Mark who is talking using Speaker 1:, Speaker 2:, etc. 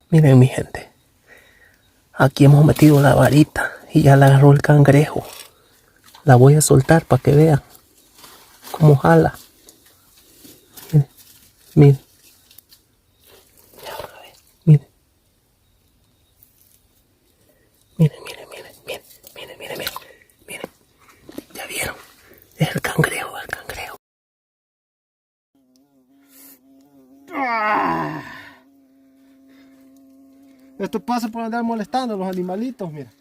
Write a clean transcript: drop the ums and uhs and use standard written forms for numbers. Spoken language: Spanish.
Speaker 1: Miren mi gente, aquí hemos metido la varita y ya la agarró el cangrejo. La voy a soltar para que vean cómo jala. Miren, miren, miren, miren, miren, miren, miren, miren, miren, miren, miren. Ya vieron, es el cangrejo, el cangrejo.
Speaker 2: Esto pasa por andar molestando a los animalitos, mira.